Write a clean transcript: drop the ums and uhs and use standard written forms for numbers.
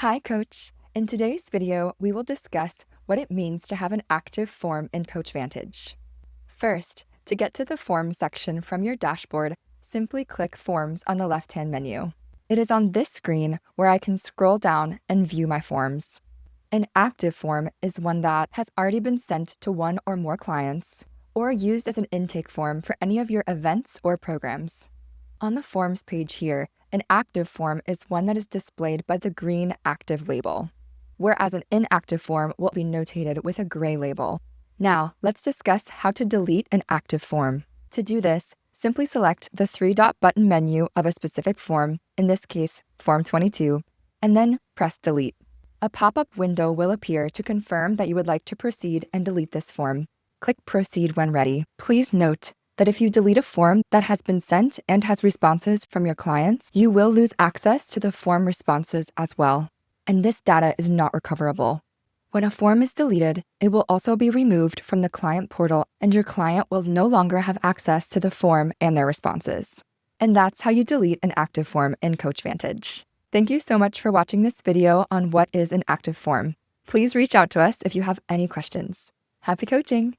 Hi, Coach. In today's video, we will discuss what it means to have an active form in CoachVantage. First, to get to the Forms section from your dashboard, simply click Forms on the left-hand menu. It is on this screen where I can scroll down and view my forms. An active form is one that has already been sent to one or more clients, or used as an intake form for any of your events or programs. On the Forms page here, an active form is one that is displayed by the green active label, whereas an inactive form will be notated with a gray label. Now, let's discuss how to delete an active form. To do this, simply select the three-dot button menu of a specific form, in this case, Form 22, and then press Delete. A pop-up window will appear to confirm that you would like to proceed and delete this form. Click Proceed when ready. Please note that if you delete a form that has been sent and has responses from your clients, you will lose access to the form responses as well, and this data is not recoverable. When a form is deleted, it will also be removed from the client portal, and your client will no longer have access to the form and their responses. And that's how you delete an active form in CoachVantage. Thank you so much for watching this video on what is an active form. Please reach out to us if you have any questions. Happy coaching!